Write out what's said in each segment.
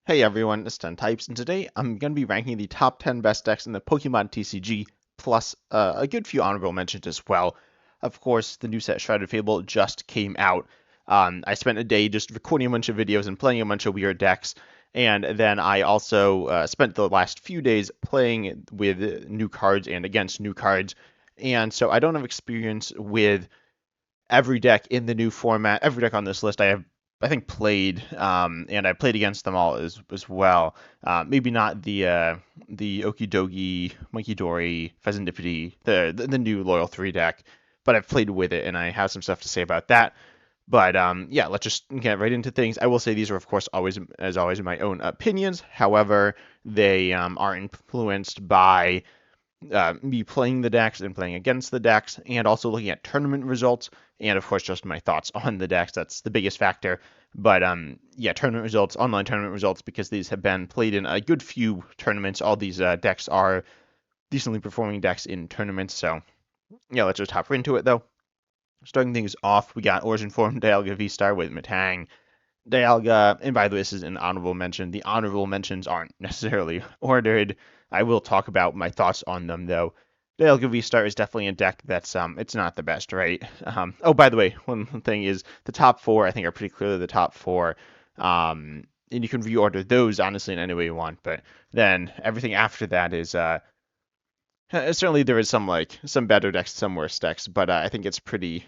Hey everyone, it's 10 Types, and today I'm going to be ranking the top 10 best decks in the Pokemon TCG, plus a good few honorable mentions as well. Of course, the new set Shrouded Fable just came out. I spent a day just recording a bunch of videos and playing a bunch of weird decks, and then I also spent the last few days playing with new cards and against new cards, and so I don't have experience with every deck in the new format. Every deck on this list I have, I think, played, and I played against them all as well. Maybe not the Okidogi, Monkey Dory, Pheasantipity, the new Loyal 3 deck, but I've played with it, and I have some stuff to say about that. But yeah, let's just get right into things. I will say these are, of course, always, as always, my own opinions. However, they are influenced by me playing the decks and playing against the decks, and also looking at tournament results, and of course just my thoughts on the decks. That's the biggest factor. But yeah, tournament results, online tournament results, because these have been played in a good few tournaments. All these decks are decently performing decks in tournaments. So yeah, let's just hop into it though. Starting things off, we got Origin Form Dialga V-Star with Matang. Dialga, and by the way, this is an honorable mention. The honorable mentions aren't necessarily ordered. I will talk about my thoughts on them though. Dialga V-Star is definitely a deck that's it's not the best, right? Oh, by the way, one thing is the top four I think are pretty clearly the top four. And you can reorder those honestly in any way you want, but then everything after that is certainly there is some better decks, some worse decks, but I think it's pretty.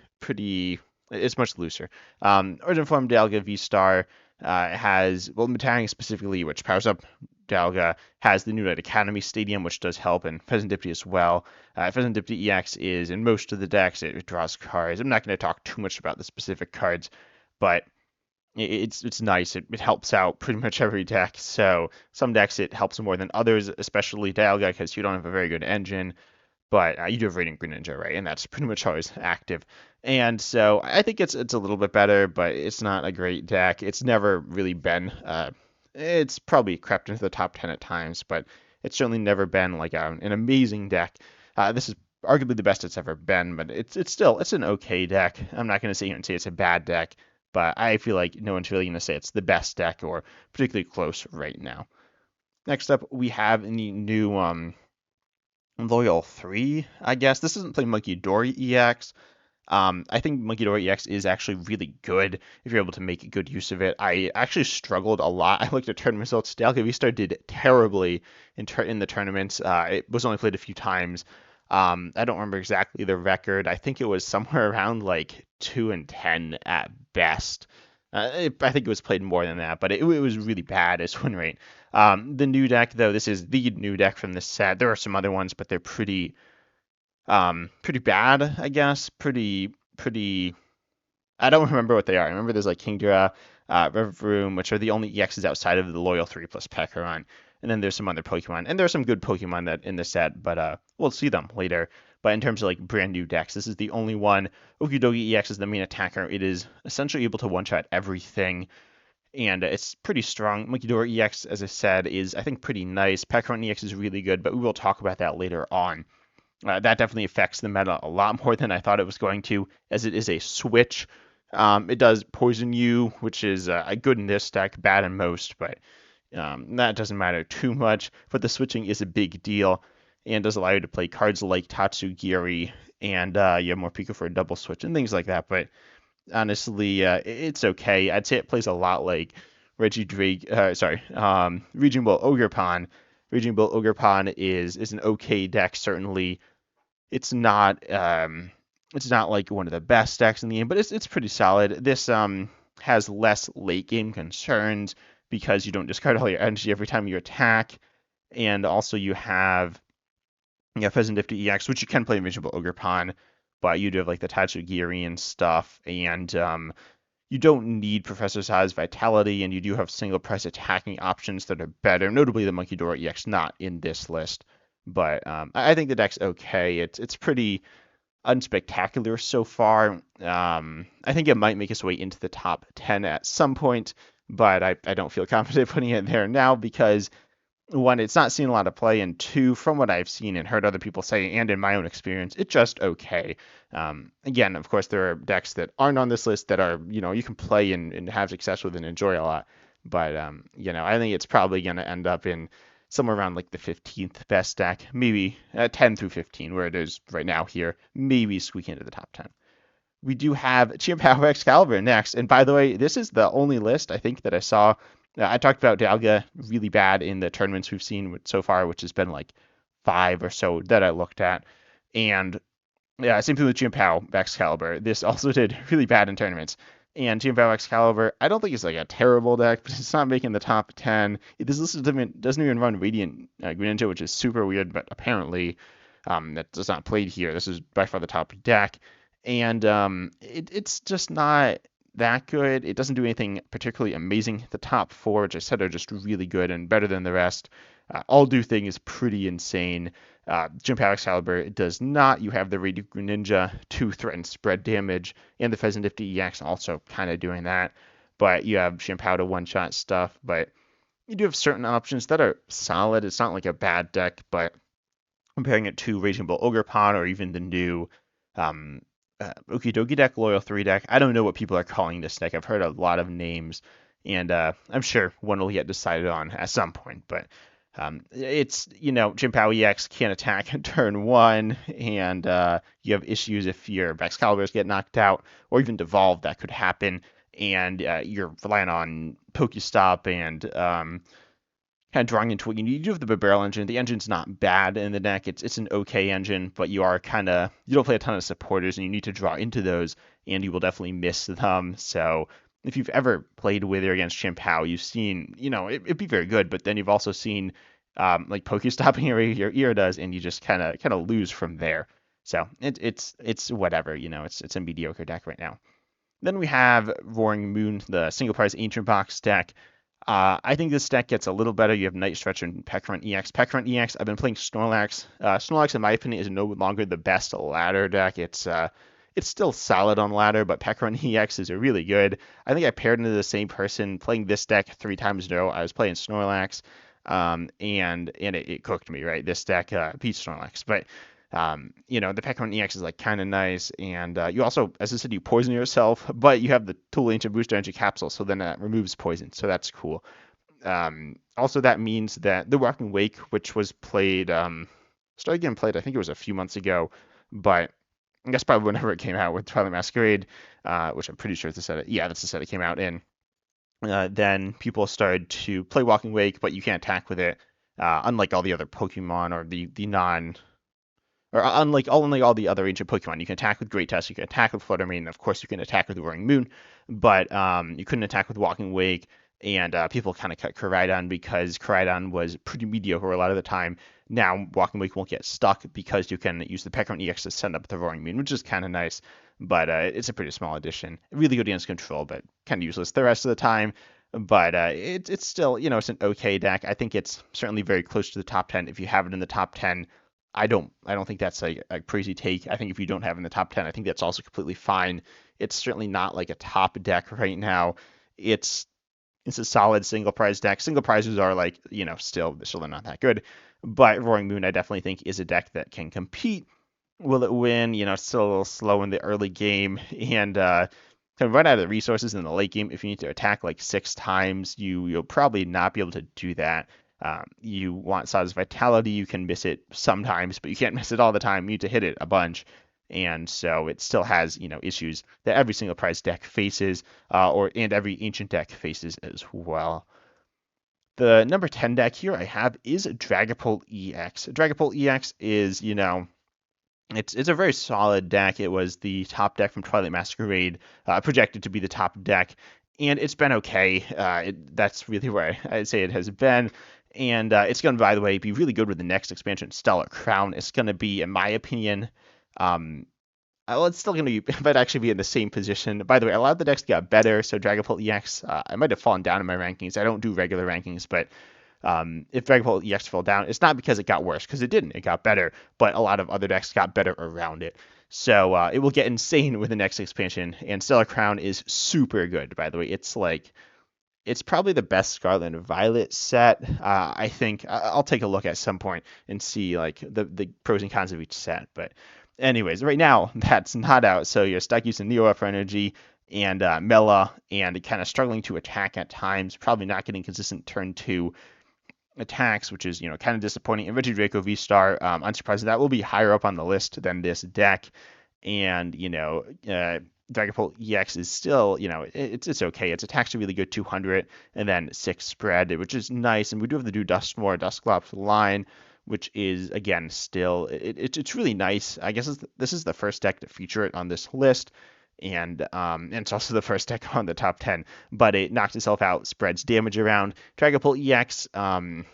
It's much looser. Origin Form Dialga V Star has Metang specifically, which powers up Dialga, has the new Night Academy Stadium, which does help, and Pheasantipity as well. Pheasantipity EX is in most of the decks. It draws cards. I'm not going to talk too much about the specific cards, but it's nice. It helps out pretty much every deck. So some decks it helps more than others, especially Dialga, because you don't have a very good engine, but you do have Radiant Greninja, right? And that's pretty much always active. And so I think it's a little bit better, but it's not a great deck. It's never really been. It's probably crept into the top 10 at times, but it's certainly never been like an amazing deck. This is arguably the best it's ever been, but it's an okay deck. I'm not going to sit here and say it's a bad deck, but I feel like no one's really going to say it's the best deck or particularly close right now. Next up, we have the new Loyal 3, I guess. This doesn't play Monkey Dory EX. I think Monkey Dory EX is actually really good if you're able to make good use of it. I actually struggled a lot. I looked at tournament results. Dialga V-Star did terribly in the tournaments. It was only played a few times. I don't remember exactly the record. I think it was somewhere around like 2-10 at best. I think it was played more than that, but it was really bad as win rate. The new deck, though, this is the new deck from this set. There are some other ones, but they're pretty bad, I guess. Pretty. I don't remember what they are. I remember there's like Kingdra, Revroom, which are the only EXs outside of the Loyal 3 plus Pekaron. And then there's some other Pokemon, and there are some good Pokemon that in the set, but we'll see them later. But in terms of like brand new decks, this is the only one. Okidogi EX is the main attacker. It is essentially able to one-shot everything, and it's pretty strong. Monkidora EX, as I said, is I think pretty nice. Pekaron EX is really good, but we will talk about that later on. That definitely affects the meta a lot more than I thought it was going to, as it is a switch. It does poison you, which is good in this deck, bad in most, but that doesn't matter too much. But the switching is a big deal and does allow you to play cards like Tatsugiri, and you have more Pika for a double switch and things like that. But honestly, it's okay. I'd say it plays a lot like Region Bull Ogre Pond. Region Bull Ogre Pond is an okay deck, certainly. It's not like one of the best decks in the game, but it's pretty solid. This has less late game concerns because you don't discard all your energy every time you attack, and also you have Pheasantipity EX, which you can play in Miserable Ogre Pond, but you do have like the Tatsugiri and stuff, and you don't need Professor Sai's Vitality, and you do have single price attacking options that are better, notably the Monkey Dora EX, not in this list. But I think the deck's okay. It's pretty unspectacular so far. I think it might make its way into the top 10 at some point, but I don't feel confident putting it there now because one, it's not seeing a lot of play, and two, from what I've seen and heard other people say, and in my own experience, it's just okay. Again, of course, there are decks that aren't on this list that are, you can play and have success with and enjoy a lot. But I think it's probably going to end up in somewhere around like the 15th best deck, maybe 10 through 15, where it is right now here, maybe squeak into the top 10. We do have Power Excalibur next, and by the way, this is the only list I think that I saw. I talked about Dalga really bad in the tournaments we've seen so far, which has been like 5 or so that I looked at, and yeah, same thing with Power Excalibur. This also did really bad in tournaments. And Power Excalibur, I don't think it's like a terrible deck, but it's not making the top 10. This list doesn't even run Radiant Greninja, which is super weird, but apparently that does not played here. This is by far the top deck. And it's just not that good. It doesn't do anything particularly amazing. The top 4, which I said are just really good and better than the rest. All do thing is pretty insane. Power Excalibur does not. You have the Radiant Greninja to threaten spread damage, and the Pheasant Nifty EX also kind of doing that. But you have Shampoo to one-shot stuff. But you do have certain options that are solid. It's not like a bad deck, but comparing it to Raging Bull Ogre Pond or even the new Okie Dokie deck, Loyal 3 deck. I don't know what people are calling this deck. I've heard a lot of names, and I'm sure one will get decided on at some point. But it's, Chien-Pao EX can't attack turn 1, and you have issues if your Excaliburs get knocked out, or even devolved, that could happen. And you're relying on Pokestop and kind of drawing into what you need. You do have the barrel engine. The engine's not bad in the deck. It's an okay engine, but you don't play a ton of supporters, and you need to draw into those, and you will definitely miss them. So if you've ever played with or against Chien-Pao, you've seen, it'd be very good, but then you've also seen like Pokestopping your ear does, and you just kind of lose from there. So it's whatever, it's a mediocre deck right now. Then we have Roaring Moon, the single prize Ancient Box deck. I think this deck gets a little better. You have Night Stretcher and Peckrunt EX. Peckrunt EX, I've been playing Snorlax. Snorlax, in my opinion, is no longer the best ladder deck. It's still solid on ladder, but Peckrunt EX is really good. I think I paired into the same person playing this deck 3 times in a row. I was playing Snorlax, and it cooked me, right? This deck beat Snorlax, but the Peckrunt EX is like kind of nice, and you also, as I said, you poison yourself, but you have the Tool Ancient Booster Energy Capsule, so then that removes poison, so that's cool. Also, that means that the Walking Wake, which was played, started getting played, I think it was a few months ago, but I guess probably whenever it came out with Twilight Masquerade, which I'm pretty sure it's the set. That's the set it came out in. Then people started to play Walking Wake, but you can't attack with it, unlike all the other Pokemon or the non. Or unlike all the other ancient Pokemon, you can attack with Great Tusk, you can attack with Flutter Mane, and of course you can attack with Roaring Moon, but you couldn't attack with Walking Wake, and people kind of cut Koraidon because Koraidon was pretty mediocre a lot of the time. Now Walking Wake won't get stuck because you can use the Peckrunt EX to send up the Roaring Moon, which is kind of nice, but it's a pretty small addition. Really good against control, but kind of useless the rest of the time. But it's still, it's an okay deck. I think it's certainly very close to the top 10. If you have it in the top 10, I don't think that's a crazy take. I think if you don't have it in the top 10, I think that's also completely fine. It's certainly not like a top deck right now. It's a solid single prize deck. Single prizes are like, still they're not that good. But Roaring Moon, I definitely think, is a deck that can compete. Will it win? It's still a little slow in the early game, and kind of run out of the resources in the late game. If you need to attack like 6 times, you'll probably not be able to do that. You want Saw's Vitality, you can miss it sometimes, but you can't miss it all the time. You need to hit it a bunch. And so it still has, issues that every single prize deck faces, and every ancient deck faces as well. The number 10 deck here I have is Dragapult EX. Dragapult EX is, it's a very solid deck. It was the top deck from Twilight Masquerade, projected to be the top deck, and it's been okay. That's really where I'd say it has been. And it's going to, by the way, be really good with the next expansion, Stellar Crown. It's going to be, in my opinion, it's still going to be, might actually be in the same position. By the way, a lot of the decks got better, so Dragapult EX, I might have fallen down in my rankings. I don't do regular rankings, but if Dragapult EX fell down, it's not because it got worse, because it didn't. It got better, but a lot of other decks got better around it. So it will get insane with the next expansion, and Stellar Crown is super good, by the way. It's probably the best Scarlet and Violet set. I think I'll take a look at some point and see like the pros and cons of each set. But anyways, right now that's not out. So you're stuck using Neo for energy, and Mela, and kind of struggling to attack at times, probably not getting consistent turn 2 attacks, which is, kind of disappointing. And Regido V-Star, unsurprising, that will be higher up on the list than this deck. And, Dragapult EX is still, it's okay. Its attacks are really good, 200, and then 6 spread, which is nice. And we do have the do Dusclops line, which is, again, still, it's really nice. I guess this is the first deck to feature it on this list. And it's also the first deck on the top 10, but it knocks itself out, spreads damage around. Dragapult EX doesn't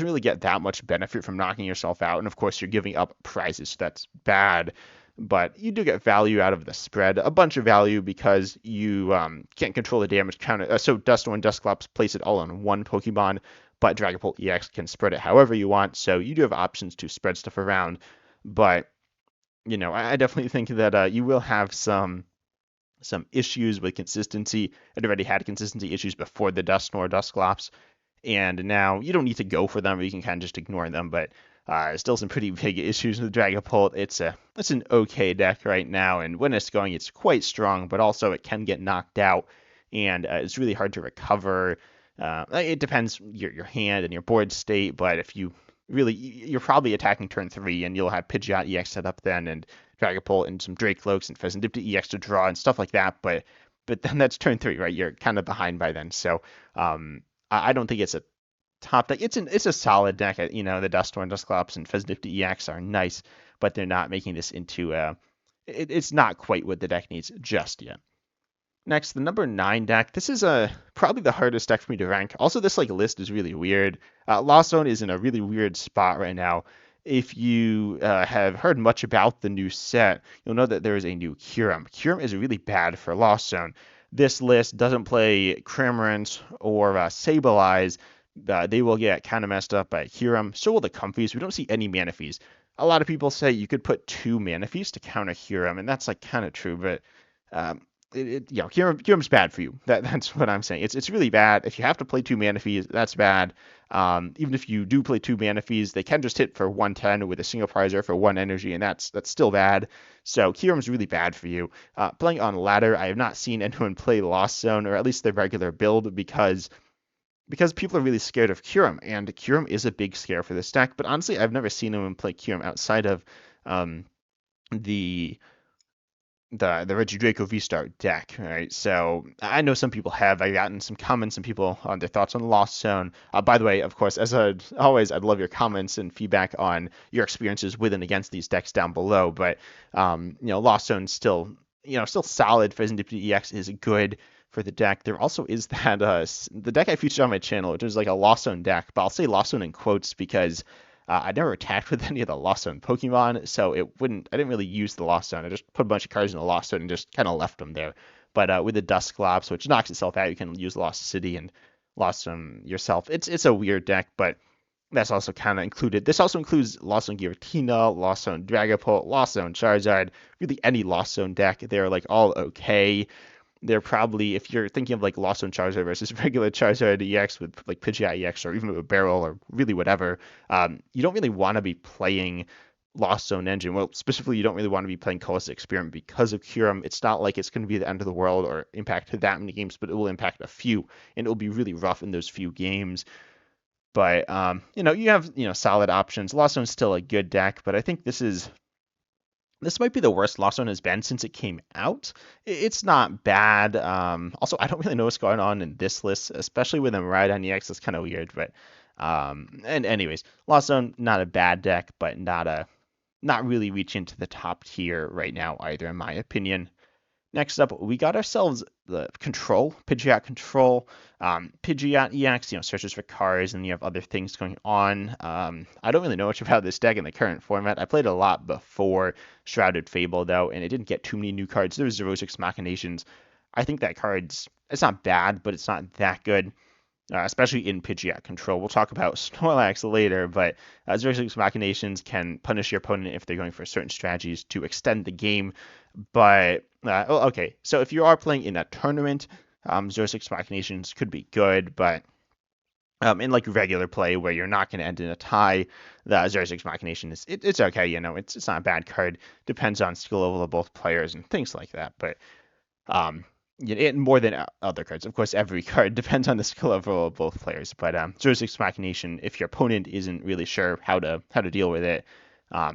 really get that much benefit from knocking yourself out, and of course you're giving up prizes, so that's bad. But you do get value out of the spread, a bunch of value because you can't control the damage counter. So Dusto and Dusclops place it all on one Pokemon, but Dragapult EX can spread it however you want, so you do have options to spread stuff around. But I definitely think that you will have some issues with consistency. It already had consistency issues before the Dusclops, and now you don't need to go for them, or you can kind of just ignore them. But still some pretty big issues with Dragapult. It's an okay deck right now, and when it's going, it's quite strong, but also it can get knocked out, and it's really hard to recover. It depends your hand and your board state, but if you're probably attacking turn 3, and you'll have Pidgeot EX set up then, and Dragapult and some Drakecloaks and Pheasantipta EX to draw and stuff like that. But then that's turn 3, right? You're kind of behind by then. So I don't think it's a top deck. It's a solid deck. The Dustorn, Dusclops, and Pheasantipta EX are nice, but they're not making this into it's not quite what the deck needs just yet. Next, the number 9 deck. This is probably the hardest deck for me to rank. Also, this list is really weird. Lost Zone is in a really weird spot right now. If you have heard much about the new set, you'll know that there is a new Kyurem. Kyurem is really bad for Lost Zone. This list doesn't play Cramorant or Sableye. They will get kind of messed up by Kyurem. So will the Comfies. We don't see any Manaphies. A lot of people say you could put 2 Manaphies to counter Kyurem, and that's kind of true, but Kyurem's bad for you. That's what I'm saying. It's really bad. If you have to play 2 Manaphies, that's bad. Even if you do play 2 Manaphies, they can just hit for 110 with a single prizer for 1 energy, and that's still bad. So Kyurem's really bad for you. Playing on ladder, I have not seen anyone play Lost Zone, or at least their regular build, because people are really scared of Kyurem, and Kyurem is a big scare for this deck. But honestly, I've never seen anyone play Kyurem outside of the Regido V-Star deck, right? So I know some people have. I've gotten some comments and people on their thoughts on Lost Zone. By the way, of course, as always, I'd love your comments and feedback on your experiences with and against these decks down below. But Lost Zone's still solid. Pheasantipta EX is good for the deck. There also is that the deck I featured on my channel, which is like a Lost Zone deck, but I'll say Lost Zone in quotes because I never attacked with any of the Lost Zone Pokemon, so I didn't really use the Lost Zone. I just put a bunch of cards in the Lost Zone and just kind of left them there. But with the Dusclops, which knocks itself out, you can use Lost City and Lost Zone yourself. It's a weird deck, but that's also kind of included. This also includes Lost Zone Giratina, Lost Zone Dragapult, Lost Zone Charizard, really any Lost Zone deck. They're all okay. They're probably, if you're thinking of Lost Zone Charizard versus regular Charizard EX with Pidgeot EX or even with a barrel or really whatever, you don't really want to be playing Lost Zone Engine. Well, specifically, you don't really want to be playing Colossus Experiment because of Kyurem. It's not like it's going to be the end of the world or impact that many games, but it will impact a few, and it will be really rough in those few games. But you have solid options. Lost Zone is still a good deck, but I think this might be the worst Lost Zone has been since it came out. It's not bad. Also, I don't really know what's going on in this list, especially with them Rhydon EX. It's kind of weird, but and anyways, Lost Zone not a bad deck, but not really reaching to the top tier right now either, in my opinion. Next up, we got ourselves the Control, Pidgeot Control. Pidgeot EX, searches for cards, and you have other things going on. I don't really know much about this deck in the current format. I played a lot before Shrouded Fable, though, and it didn't get too many new cards. There was Dragex Machinations. I think that it's not bad, but it's not that good. Especially in Pidgeot Control. We'll talk about Snorlax later, but Dragex Machinations can punish your opponent if they're going for certain strategies to extend the game. But, okay, so if you are playing in a tournament, Dragex Machinations could be good, but in regular play where you're not going to end in a tie, the Dragex Machination it's okay, it's not a bad card. Depends on skill level of both players and things like that, but more than other cards. Of course, every card depends on the skill level of both players. But Dragex Machination, if your opponent isn't really sure how to deal with it,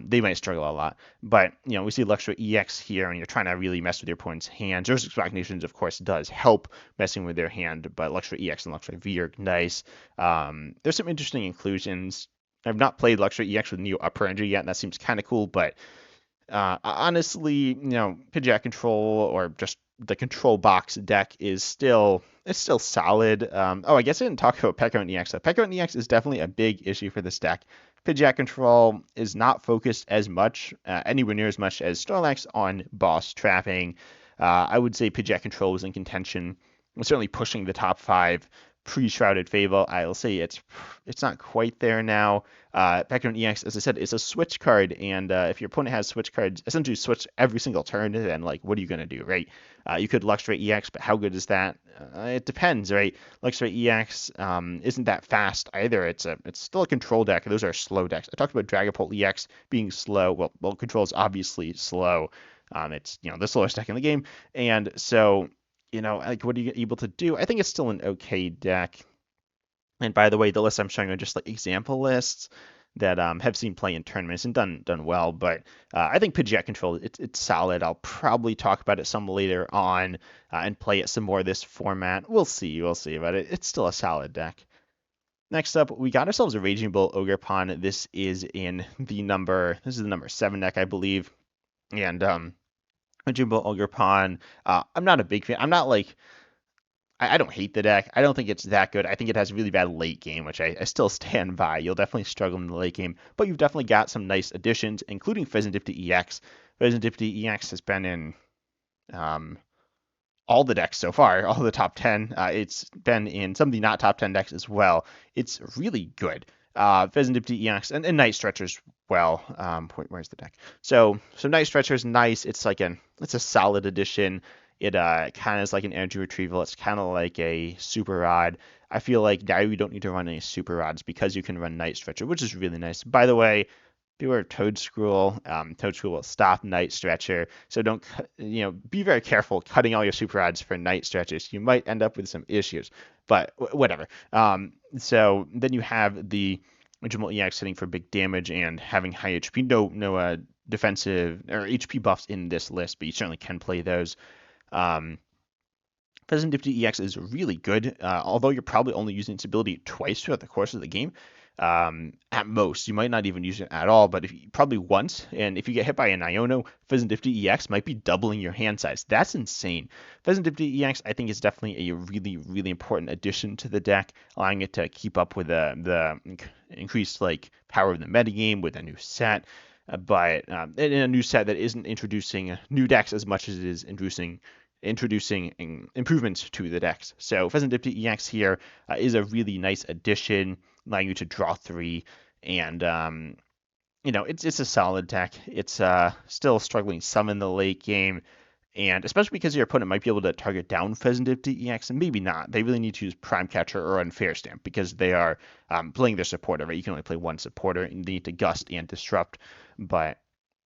they might struggle a lot. But we see Luxray EX here, and you're trying to really mess with your opponent's hand. Dragex Machinations, of course, does help messing with their hand, but Luxray EX and Luxray V are nice. There's some interesting inclusions. I've not played Luxray EX with Neo Upper Energy yet, and that seems kind of cool, but honestly, Pidge Control or just the control box deck is still solid. I guess I didn't talk about Pekka EX. So Pekka EX is definitely a big issue for this deck. Pidge Control is not focused as much, anywhere near as much as Snorlax on boss trapping. I would say Pidge Control was in contention, certainly pushing the top 5 pre-Shrouded Fable. I'll say it's not quite there now. Pekka EX, as I said, is a switch card, and if your opponent has switch cards, essentially switch every single turn, then what are you gonna do, right? You could Luxray EX, but how good is that? It depends, right? Luxray EX isn't that fast either. It's still a control deck. Those are slow decks. I talked about Dragapult EX being slow. Well, control is obviously slow. It's the slowest deck in the game, and so what are you able to do? I think it's still an okay deck. And by the way, the list I'm showing are just example lists that have seen play in tournaments and done well. But I think Pidgeot Control, it's solid. I'll probably talk about it some later on and play it some more this format. We'll see, but it's still a solid deck. Next up, we got ourselves a Raging Bull Ogre Pond. This is the number 7 deck, I believe. And Raging Bull Ogre Pond, I'm not a big fan. I'm not I don't hate the deck. I don't think it's that good. I think it has really bad late game, which I still stand by. You'll definitely struggle in the late game, but you've definitely got some nice additions, including Fezandipty EX. Fezandipty EX has been in all the decks so far, all the top 10. It's been in some of the not top 10 decks as well. It's really good. Fezandipty EX and Night Stretcher's well. Where's the deck? So Night Stretcher's nice. It's a solid addition. It kind of is like an energy retrieval. It's kind of like a super rod. I feel like now you don't need to run any super rods because you can run Night Stretcher, which is really nice. By the way, beware Toadscruel. Toadscruel will stop Night Stretcher, so don't be very careful cutting all your super rods for Night Stretchers. You might end up with some issues, but whatever. So then you have the Original EX hitting for big damage and having high HP. No defensive or HP buffs in this list, but you certainly can play those. Fezandipty EX is really good, although you're probably only using its ability twice throughout the course of the game. At most, you might not even use it at all, but probably once. And if you get hit by an Iono, Fezandipty EX might be doubling your hand size. That's insane. Fezandipty EX, I think, is definitely a really, really important addition to the deck, allowing it to keep up with the increased power of the metagame with a new set. But in a new set that isn't introducing new decks as much as it is introducing improvements to the decks. So Fezandipty EX here is a really nice addition, allowing you to draw 3, and it's a solid deck. It's still struggling some in the late game, and especially because your opponent might be able to target down Fezandipty EX, and maybe not. They really need to use Prime Catcher or Unfair Stamp because they are playing their supporter, right? You can only play one supporter, and they need to Gust and Disrupt. But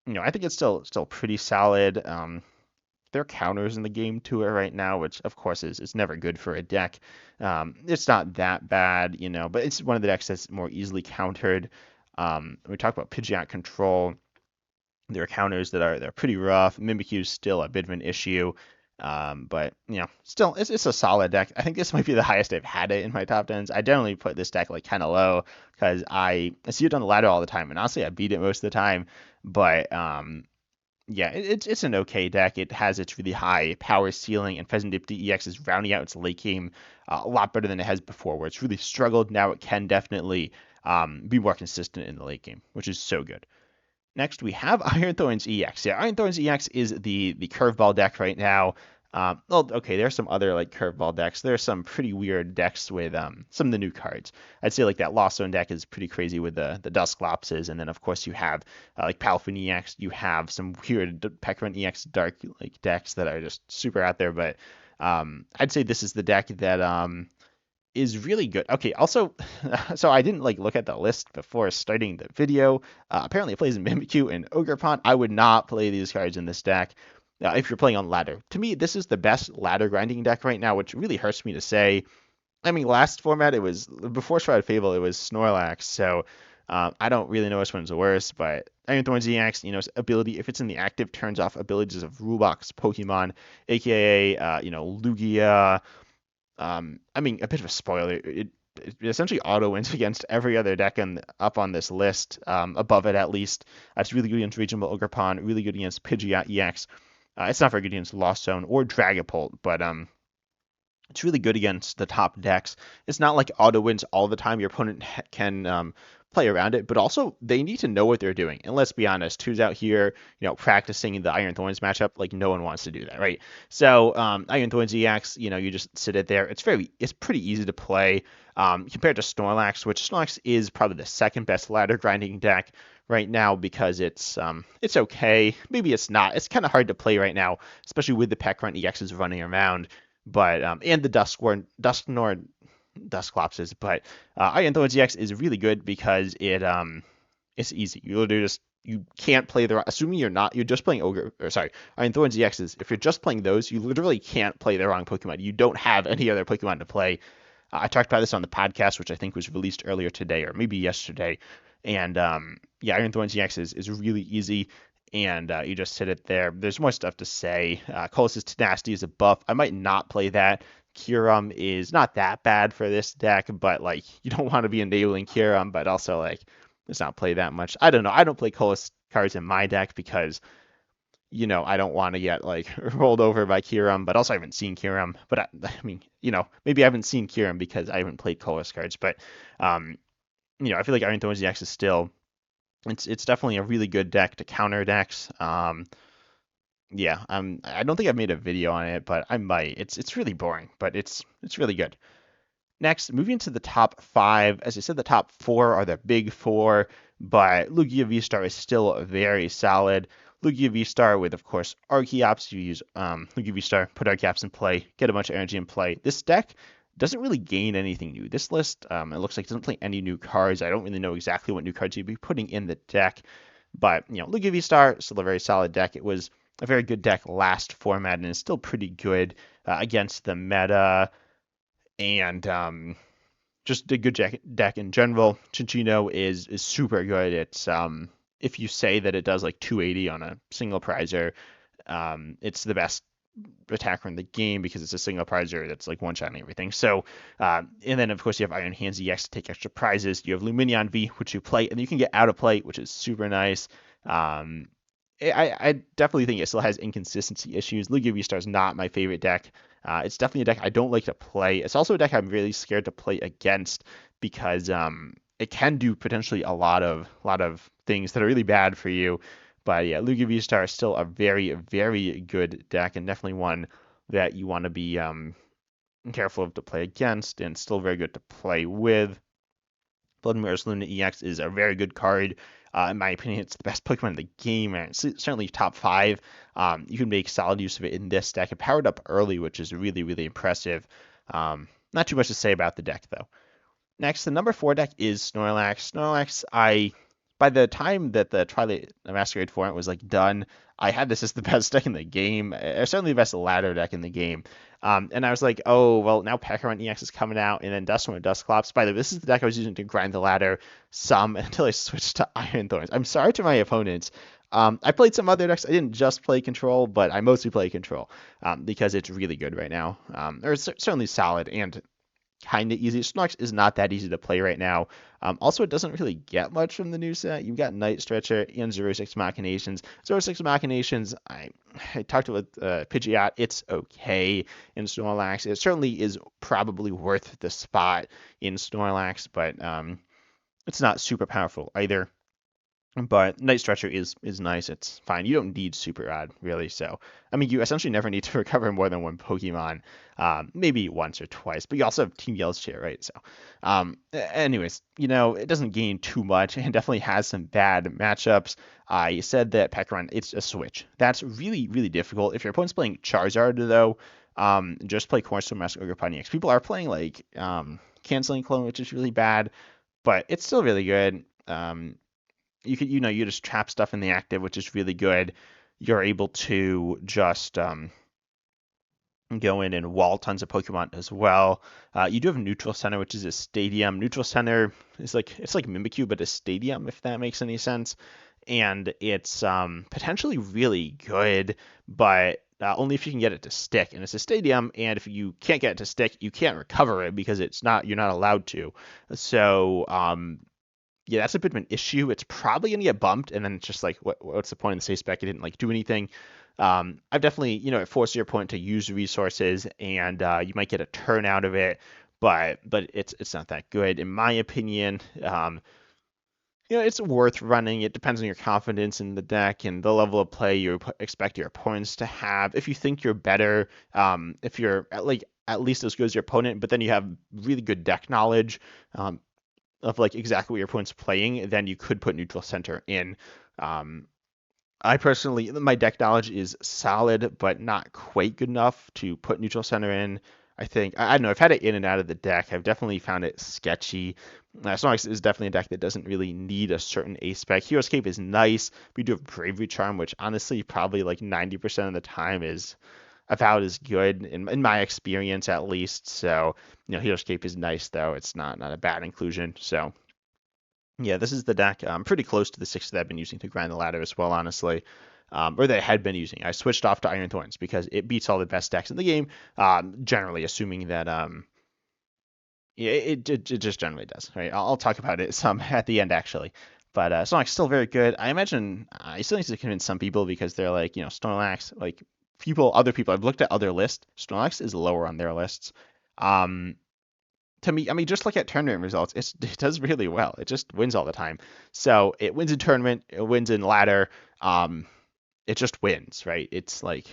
I think it's still pretty solid. There are counters in the game to it right now, which of course is never good for a deck. It's not that bad, but it's one of the decks that's more easily countered. We talk about Pidgeot Control. There are counters they're pretty rough. Mimikyu is still a bit of an issue, but still it's a solid deck. I think this might be the highest I've had it in my top 10s. I generally put this deck kind of low because I see it on the ladder all the time, and honestly I beat it most of the time. But yeah, it's an okay deck. It has its really high power ceiling, and Fezandipty EX is rounding out its late game a lot better than it has before, where it's really struggled. Now it can definitely be more consistent in the late game, which is so good. Next, we have Iron Thorns EX. Yeah, Iron Thorns EX is the curveball deck right now. Okay, there's some other curveball decks. There's some pretty weird decks with some of the new cards. I'd say that Lost Zone deck is pretty crazy with the Dusclopses, and then of course you have Palafin EX. You have some weird Pekka EX dark decks that are just super out there. But I'd say this is the deck that is really good. Okay, also, so I didn't look at the list before starting the video. Apparently it plays in Mimikyu and Ogre Pond. I would not play these cards in this deck. if you're playing on ladder. To me, this is the best ladder grinding deck right now, which really hurts me to say. I mean, last format it was before Shrouded Fable, it was Snorlax. So I don't really know which one's worse, but Iron Thorn EX, ability if it's in the active turns off abilities of Rulebox Pokemon, aka Lugia. I mean, a bit of a spoiler. It essentially auto wins against every other deck up on this list, above it at least. It's really good against Regido Ogre Pond, really good against Pidge EX. It's not very good against Lost Zone or Dragapult, but it's really good against the top decks. It's not like auto wins all the time. Your opponent can play around it, but also they need to know what they're doing. And let's be honest, who's out here, practicing the Iron Thorns matchup? Like no one wants to do that, right? So Iron Thorns EX, you just sit it there. It's pretty easy to play compared to Snorlax, which Snorlax is probably the second best ladder grinding deck right now because it's okay. Maybe it's not. It's kind of hard to play right now, especially with the Pekron EXs running around. But and the Dusclopses, but Iron Thorns EX is really good because it's easy. You can't play assuming you're just playing Iron Thorns EXs. If you're just playing those, you literally can't play the wrong Pokemon. You don't have any other Pokemon to play. I talked about this on the podcast, which I think was released earlier today or maybe yesterday. And yeah, Iron Thorns EX is really easy. And you just sit it there. There's more stuff to say. Colossus Tenacity is a buff. I might not play that. Kyurem is not that bad for this deck, but like you don't want to be enabling Kyurem, but also like let's not play that much. I don't know. I don't play Colossus cards in my deck because I don't want to get like rolled over by Kyurem, but also I haven't seen Kyurem. But I mean, maybe I haven't seen Kyurem because I haven't played Colossus cards. But I feel like Iron Thorns EX is still it's definitely a really good deck to counter decks. Yeah, I don't think I've made a video on it, but I might. It's really boring, but it's really good. Next, moving to the top 5. As I said, the top 4 are the big 4, but Lugia V-Star is still very solid. Lugia V-Star with, of course, Archeops. You use Lugia V-Star, put Archeops in play, get a bunch of energy in play. This deck doesn't really gain anything new. This list, it looks like it doesn't play any new cards. I don't really know exactly what new cards you'd be putting in the deck, but, Lugia V-Star, still a very solid deck. It was a very good deck last format and is still pretty good against the meta and just a good deck in general. Chinchino is super good. It's if you say that it does like 280 on a single prizer, it's the best attacker in the game because it's a single prizer that's like one-shotting everything. So, and then of course you have Iron Hands EX to take extra prizes. You have Luminion V, which you play, and you can get out of play, which is super nice. I definitely think it still has inconsistency issues. Lugia V-Star is not my favorite deck. It's definitely a deck I don't like to play. It's also a deck I'm really scared to play against because it can do potentially a lot of things that are really bad for you. But yeah, Lugia V-Star is still a very, very good deck and definitely one that you want to be careful of to play against and still very good to play with. Blood Mirror's Luna EX is a very good card. In my opinion, it's the best Pokemon in the game, and it's certainly top 5. You can make solid use of it in this deck. It powered up early, which is really, really impressive. Not too much to say about the deck, though. Next, the number 4 deck is Snorlax. Snorlax, by the time that the Twilight Masquerade format was like done, I had this as the best deck in the game, or certainly the best ladder deck in the game. And I was like, oh, well, now Pekron EX is coming out, and then Duststorm and Dusclops. By the way, this is the deck I was using to grind the ladder some until I switched to Iron Thorns. I'm sorry to my opponents. I played some other decks. I didn't just play Control, but I mostly play Control because it's really good right now. Or it's certainly solid and kind of easy. Snorlax is not that easy to play right now. Also, it doesn't really get much from the new set. You've got Night Stretcher and 06 Machinations. 06 Machinations, I talked with Pidgeot. It's okay in Snorlax. It certainly is probably worth the spot in Snorlax, but it's not super powerful either. But Night Stretcher is nice. It's fine. You don't need Super Rod, really. So, I mean, you essentially never need to recover more than one Pokemon. Maybe once or twice. But you also have Team Yell's Chair, right? So, anyways, it doesn't gain too much and definitely has some bad matchups. I said that Pekron, it's a switch. That's really, really difficult. If your opponent's playing Charizard, though, just play Cornerstone Mask Ogre Pond EX. People are playing, like, Canceling Clone, which is really bad. But it's still really good. You could, you just trap stuff in the active, which is really good. you're able to just go in and wall tons of Pokemon as well. You do have Neutral Center, which is a stadium. Neutral Center is like it's like Mimikyu, but a stadium, if that makes any sense. And it's potentially really good, but only if you can get it to stick. And it's a stadium, and if you can't get it to stick, you can't recover it because you're not allowed to. So yeah, that's a bit of an issue. It's probably gonna get bumped, and then it's just like, what's the point in the safe spec? It didn't like do anything. I've definitely, it forces your opponent to use resources, and you might get a turn out of it, but it's not that good in my opinion. It's worth running. It depends on your confidence in the deck and the level of play you expect your opponents to have. If you think you're better, if you're at least as good as your opponent, but then you have really good deck knowledge, of like exactly what your opponent's playing, then you could put neutral center in. I personally, my deck knowledge is solid, but not quite good enough to put neutral center in. I don't know. I've had it in and out of the deck. I've definitely found it sketchy. Snorlax is definitely a deck that doesn't really need a certain ace spec. Hero Escape is nice. We do have Bravery Charm, which honestly probably like 90% of the time is about as good in my experience at least. So, Hero Escape is nice though. It's not a bad inclusion. So yeah, this is the deck. Pretty close to the six that I've been using to grind the ladder as well, honestly. Or that I had been using. I switched off to Iron Thorns because it beats all the best decks in the game, generally, assuming that yeah, it just generally does, right? I'll talk about it some at the end, actually. But Snorlax still very good. I imagine I still need to convince some people because they're like, Snorlax, like other people. I've looked at other lists. Snorlax is lower on their lists. Um, to me, I mean, just look at tournament results. It does really well. It just wins all the time. So it wins in tournament. It wins in ladder. It just wins, right? It's like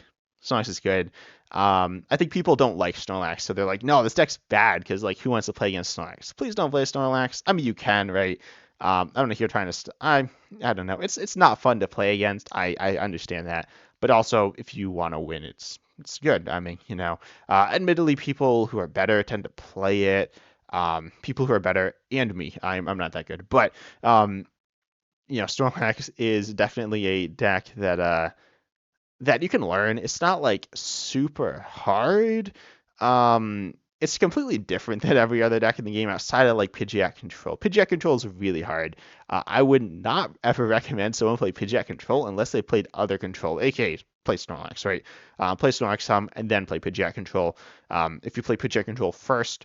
Snorlax is good. I think people don't like Snorlax, so they're like, no, this deck's bad because like who wants to play against Snorlax? Please don't play Snorlax. I mean, you can, right? I don't know if you're trying to. I don't know. It's not fun to play against. I understand that, but also if you want to win, it's good. I mean, admittedly, people who are better tend to play it. People who are better and me, I'm not that good, but Snorlax is definitely a deck that you can learn. It's not like super hard. It's completely different than every other deck in the game outside of like Pidge Control. Pidge Control is really hard. I would not ever recommend someone play Pidge Control unless they played other control, aka play Snorlax, right? Play Snorlax some and then play Pidge Control. If you play Pidge Control first,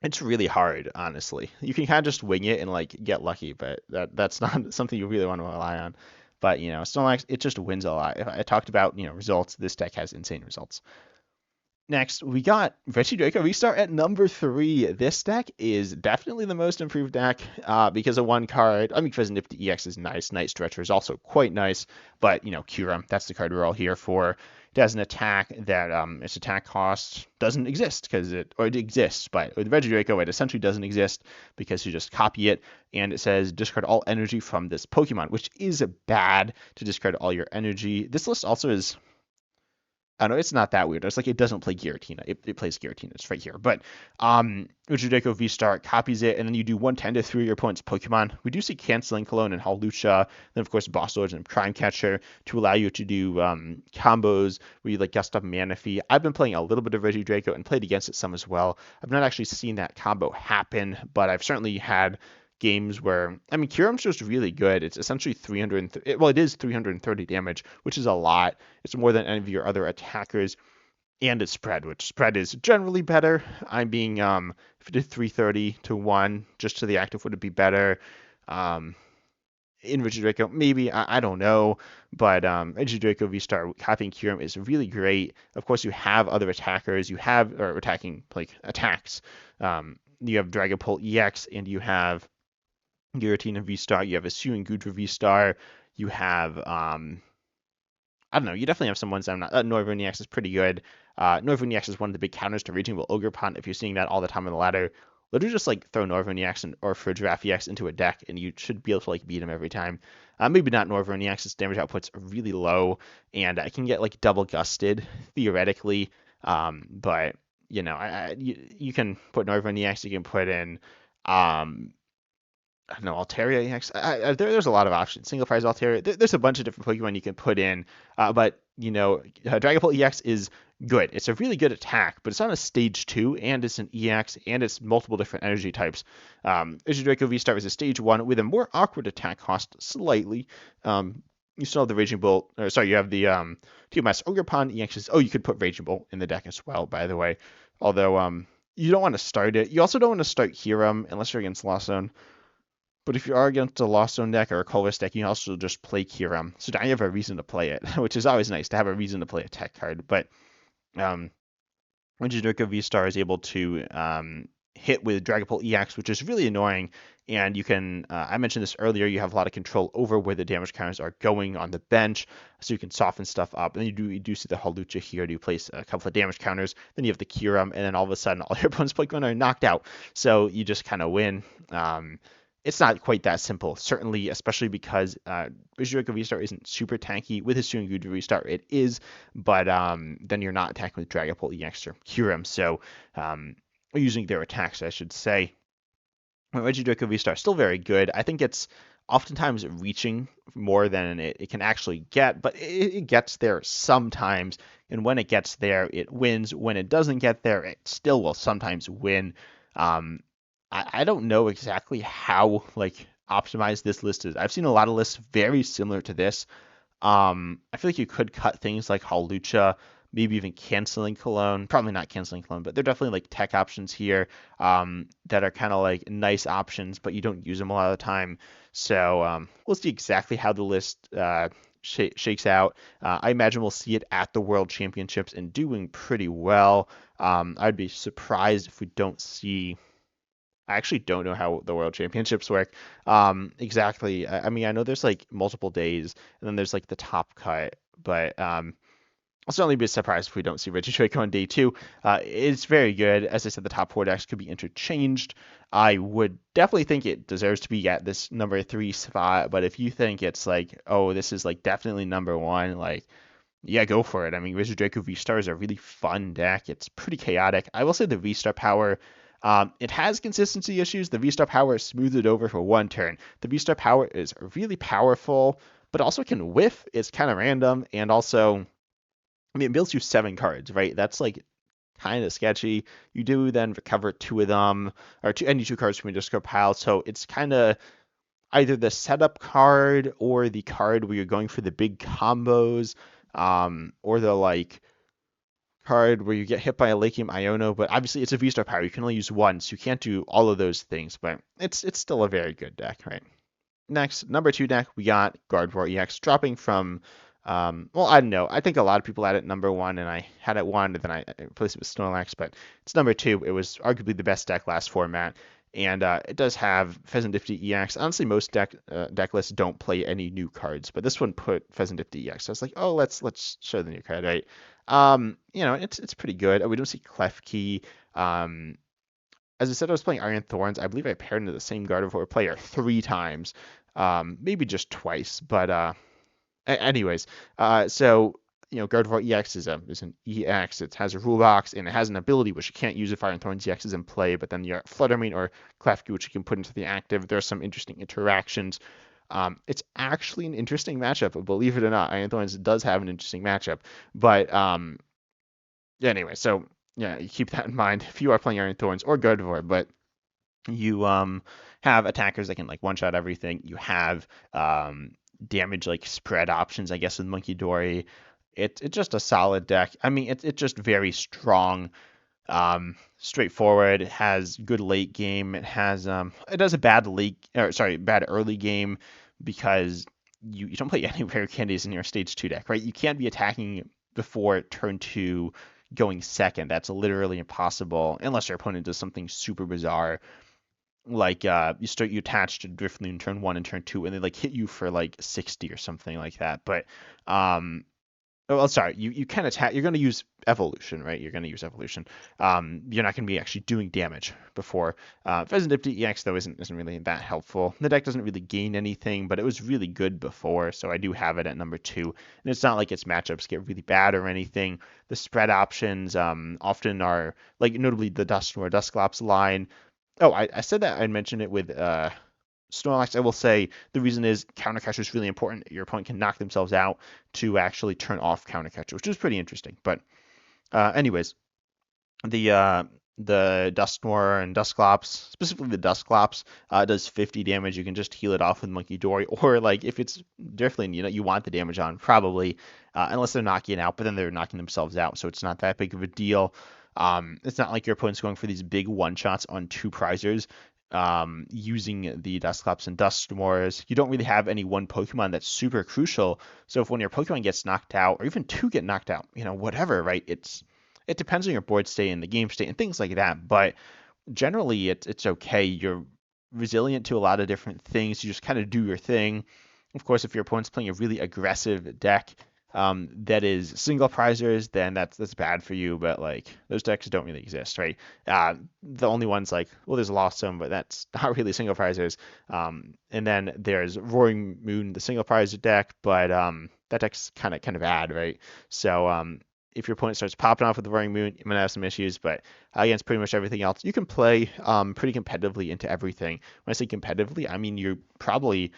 it's really hard, honestly. You can kind of just wing it and like get lucky, but that's not something you really want to rely on. But Snorlax, it just wins a lot. If I talked about results, this deck has insane results. Next, we got Regido Restart at number 3. This deck is definitely the most improved deck because of one card. I mean, because Nifty EX is nice. Night Stretcher is also quite nice. But, Kyurem, that's the card we're all here for. It has an attack that its attack cost doesn't exist it exists, but with Regidraco, it essentially doesn't exist because you just copy it, and it says discard all energy from this Pokemon, which is bad to discard all your energy. This list also is, I don't know, it's not that weird. It's like it doesn't play Giratina. It plays Giratina. It's right here. But Regidraco V-Star copies it, and then you do 110 to 3 of your opponent's Pokemon. We do see Canceling Cologne and Hawlucha, then of course Boss Lords and Crime Catcher to allow you to do combos where you like gust up Manaphy. I've been playing a little bit of Regidraco and played against it some as well. I've not actually seen that combo happen, but I've certainly had games where, I mean, Kyurem's just really good. It's essentially 300, well, it is 330 damage, which is a lot. It's more than any of your other attackers, and its spread, which spread is generally better. I'm being, if it did 330 to 1, just to the active, would it be better? In Regidraco, maybe, I don't know, but Regidraco V-Star copying Kyurem is really great. Of course, you have other attackers, or attacking, like, attacks. You have Dragapult EX, and you have Giratina V-Star, you have Asu and Gudra V-Star, you have, I don't know, you definitely have some ones I'm not, Northern EX is pretty good. Northern EX is one of the big counters to Raging Bull Ogre Pond. If you're seeing that all the time on the ladder, literally just like throw Northern EX or for Giraffe EX into a deck, and you should be able to like beat him every time. Maybe not Northern EX's damage output's really low, and I can get like double gusted, theoretically, but, you can put Northern EX, you can put in, I don't know, Altaria EX. There's a lot of options. Single prize Altaria. There's a bunch of different Pokemon you can put in. But Dragapult EX is good. It's a really good attack, but it's on a stage 2, and it's an EX, and it's multiple different energy types. Draco V-Star is a stage 1 with a more awkward attack cost, slightly. You still have the Raging Bolt, or sorry, you have the TMS Ogre Pond EXs. Oh, you could put Raging Bolt in the deck as well, by the way. Although you don't want to start it. You also don't want to start Hiram unless you're against Lost Zone. But if you are against a Lost Zone deck or a Colress deck, you can also just play Kiram. So now you have a reason to play it, which is always nice to have a reason to play a tech card. But Regido V-Star is able to hit with Dragapult EX, which is really annoying. And you can, I mentioned this earlier, you have a lot of control over where the damage counters are going on the bench, so you can soften stuff up. And you do see the Hawlucha here. You place a couple of damage counters, then you have the Kiram, and then all of a sudden all your opponent's Pokemon are knocked out. So you just kind of win. It's not quite that simple, certainly, especially because Regido V-Star isn't super tanky. With his Suing V-Star, it is, but then you're not attacking with Dragapult EX or Kyurem, so using their attacks, I should say. Regido V-Star still very good. I think it's oftentimes reaching more than it can actually get, but it gets there sometimes, and when it gets there, it wins. When it doesn't get there, it still will sometimes win. I don't know exactly how optimized this list is. I've seen a lot of lists very similar to this. I feel like you could cut things like Hawlucha, maybe even canceling Cologne. Probably not canceling Cologne, but they're definitely tech options here that are kind of nice options, but you don't use them a lot of the time. So we'll see exactly how the list shakes out. I imagine we'll see it at the World Championships and doing pretty well. I'd be surprised if we don't see. I actually don't know how the World Championships work exactly. I mean, I know there's multiple days, and then there's the top cut, but I'll certainly be surprised if we don't see Regidraco on day 2. It's very good. As I said, the top 4 decks could be interchanged. I would definitely think it deserves to be at this number 3 spot, but if you think it's oh, this is definitely number 1, yeah, go for it. I mean, Regidraco V-Star is a really fun deck. It's pretty chaotic. I will say the V-Star power. It has consistency issues. The V-Star power is smoothed over for 1 turn. The V-Star power is really powerful, but also can whiff. It's kind of random, and also, I mean, it builds you 7 cards, right? That's kind of sketchy. You do then recover 2 of them, or any 2 cards from your discard pile. So it's kind of either the setup card or the card where you're going for the big combos, or the card where you get hit by a Lakium Iono, but obviously it's a V-Star power. You can only use one, so you can't do all of those things, but it's still a very good deck, right? Next, number 2 deck, we got Gardevoir EX, dropping from, well, I don't know. I think a lot of people had it number 1, and I had it 1, and then I replaced it with Snorlax, but it's number 2. It was arguably the best deck last format, and it does have Pheasantdifty EX. Honestly, most deck lists don't play any new cards, but this one put Pheasantdifty EX. So I was like, oh, let's show the new card, right? It's pretty good. We don't see Klefki. As I said, I was playing Iron Thorns. I believe I paired into the same Gardevoir player 3 times, maybe just twice. But anyways, so Gardevoir EX is an EX. It has a rule box and it has an ability which you can't use if Iron Thorns EX is in play. But then you got Fluttermane or Klefki, which you can put into the active. There are some interesting interactions. It's actually an interesting matchup, believe it or not. Iron Thorns does have an interesting matchup, but anyway, so yeah, you keep that in mind if you are playing Iron Thorns or Gardevoir, but you have attackers that can one-shot everything. You have damage spread options, I guess, with Monkey Dory. It's just a solid deck. I mean, it's just very strong, straightforward. It has good late game. It has it does a bad bad early game because you don't play any rare candies in your stage 2 deck, right? You can't be attacking before turn 2 going second. That's literally impossible unless your opponent does something super bizarre. You attach to Driftloon turn 1 and turn 2, and they hit you for 60 or something like that. But sorry, you can attack. You're going to use evolution, right? You're going to use evolution. You're not going to be actually doing damage before. Pheasantdifty EX though isn't really that helpful. The deck doesn't really gain anything, but it was really good before, so I do have it at number 2. And it's not like its matchups get really bad or anything. The spread options often are notably the Dusknoir Dusclops line. Oh, I said that I mentioned it with Snorlax, I will say the reason is counter catcher is really important. Your opponent can knock themselves out to actually turn off counter catcher, which is pretty interesting. But anyways, the uh, the Dusknoir and Dusclops, specifically the Dusclops, does 50 damage. You can just heal it off with Monkey Dory, or like if it's Drifloon, you want the damage on probably, unless they're knocking it out, but then they're knocking themselves out, so it's not that big of a deal. It's not like your opponent's going for these big one shots on two prizers. Using the Dusclops and Dusknoirs, you don't really have any one Pokemon that's super crucial. So if one of your Pokemon gets knocked out, or even two get knocked out, whatever, right? It depends on your board state and the game state and things like that. But generally, it's okay. You're resilient to a lot of different things. You just kind of do your thing. Of course, if your opponent's playing a really aggressive deck that is single prizers, then that's bad for you. But like those decks don't really exist, right? The only ones like, well, there's Lost Zone, but that's not really single prizers. And then there's Roaring Moon, the single prizer deck, but that deck's kind of bad, right? So if your opponent starts popping off with the Roaring Moon, you're gonna have some issues. But against pretty much everything else, you can play pretty competitively into everything. When I say competitively, I mean you're probably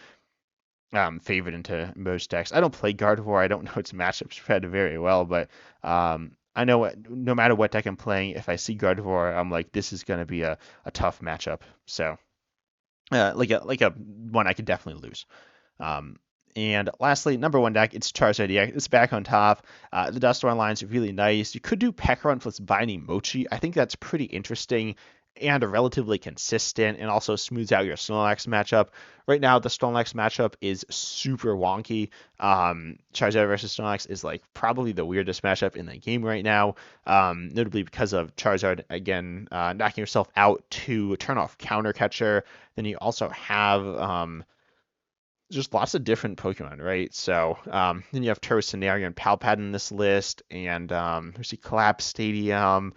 favored into most decks. I don't play Gardevoir. I don't know its matchup spread very well, but I know no matter what deck I'm playing, if I see Gardevoir, I'm like, this is going to be a tough matchup. So like a one I could definitely lose. And lastly, number one deck, it's Charizard EX. It's back on top. The Dusknoir line's really nice. You could do Pekka plus Binding Mochi. I think that's pretty interesting and relatively consistent, and also smooths out your Snorlax matchup. Right now, the Snorlax matchup is super wonky. Charizard versus Snorlax is like probably the weirdest matchup in the game right now, notably because of Charizard, again, knocking yourself out to turn off Counter Catcher. Then you also have just lots of different Pokemon, right? So then you have Turbo Scenario and Palpad in this list, and there's the Collapse Stadium,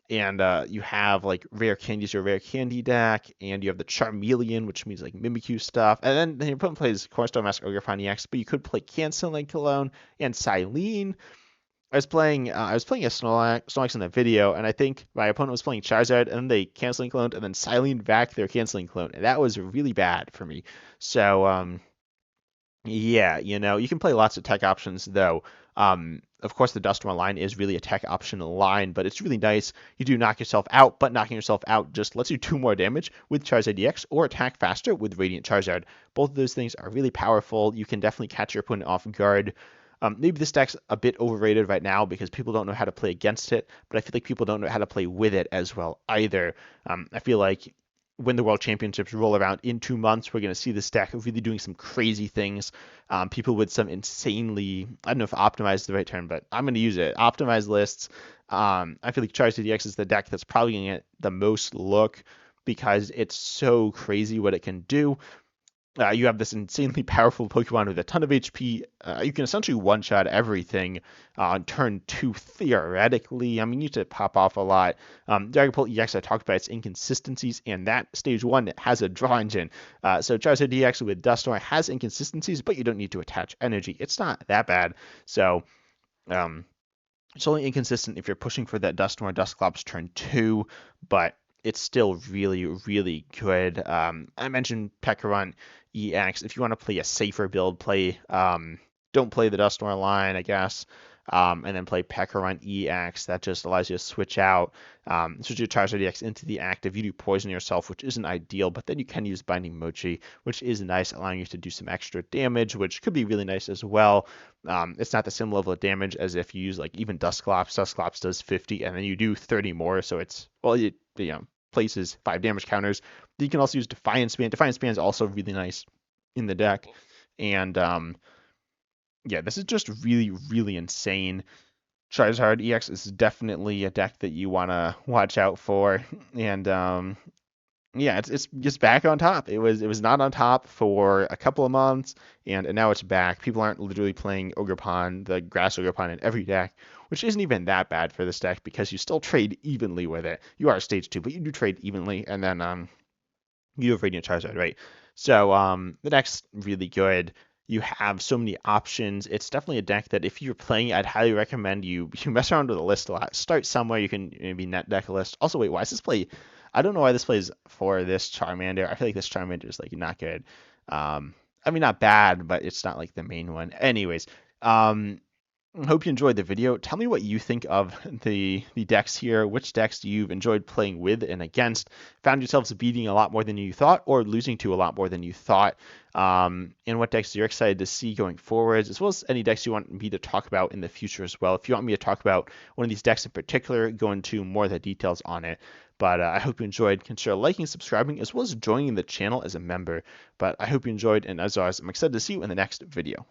and you have like Rare Candies or Rare Candy deck, and you have the Charmeleon, which means like Mimikyu stuff, and then your opponent plays Cornerstone Mask Ogre Pond EX, but you could play Canceling Cologne and Silene. I was playing a Snorlax in the video, and I think my opponent was playing Charizard, and then they Canceling Clone, and then Silene back their Canceling Clone, and that was really bad for me. So yeah, you can play lots of tech options though. Of course, the Dusknoir line is really a tech option line, but it's really nice. You do knock yourself out, but knocking yourself out just lets you do more damage with Charizard EX or attack faster with Radiant Charizard. Both of those things are really powerful. You can definitely catch your opponent off guard. Maybe this deck's a bit overrated right now because people don't know how to play against it, but I feel like people don't know how to play with it as well either. I feel like when the World Championships roll around in 2 months, we're going to see this deck really doing some crazy things. People with some insanely, I don't know if optimized is the right term, but I'm going to use it. Optimized lists. I feel like Charizard EX is the deck that's probably going to get the most look because it's so crazy what it can do. You have this insanely powerful Pokemon with a ton of HP. You can essentially one-shot everything on turn 2, theoretically. I mean, you need to pop off a lot. Dragon EX, I talked about its inconsistencies, and that stage 1 has a draw engine. So Charizard EX with Dusknoir has inconsistencies, but you don't need to attach energy. It's not that bad. So it's only inconsistent if you're pushing for that Dusknoir Dusclops turn 2, but it's still really, really good. I mentioned Pekka EX. If you want to play a safer build, don't play the Dusknoir line, I guess, and then play Pekka EX. That just allows you to switch your Charizard EX into the active. You do poison yourself, which isn't ideal, but then you can use Binding Mochi, which is nice, allowing you to do some extra damage, which could be really nice as well. It's not the same level of damage as if you use like even Dusclops. Dusclops does 50, and then you do 30 more, so it's, well, places 5 damage counters. You can also use Defiance Band. Defiance Band is also really nice in the deck. And yeah, this is just really, really insane. Charizard EX is definitely a deck that you want to watch out for. And yeah, it's just back on top. It was not on top for a couple of months, and now it's back. People aren't literally playing Ogre Pond, the Grass Ogre Pond in every deck, which isn't even that bad for this deck because you still trade evenly with it. You are stage 2, but you do trade evenly, and then you have Radiant Charizard, right? So the deck's really good. You have so many options. It's definitely a deck that if you're playing, I'd highly recommend you mess around with a list a lot. Start somewhere. You can maybe net deck a list. Also, wait, why is this play? I don't know why this plays for this Charmander. I feel like this Charmander is like not good. I mean, not bad, but it's not like the main one. Anyways, um, hope you enjoyed the video. Tell me what you think of the decks here. Which decks you've enjoyed playing with and against? Found yourselves beating a lot more than you thought, or losing to a lot more than you thought? And what decks you're excited to see going forwards, as well as any decks you want me to talk about in the future as well. If you want me to talk about one of these decks in particular, go into more of the details on it. But I hope you enjoyed. Consider liking, subscribing, as well as joining the channel as a member. But I hope you enjoyed, and as always, I'm excited to see you in the next video.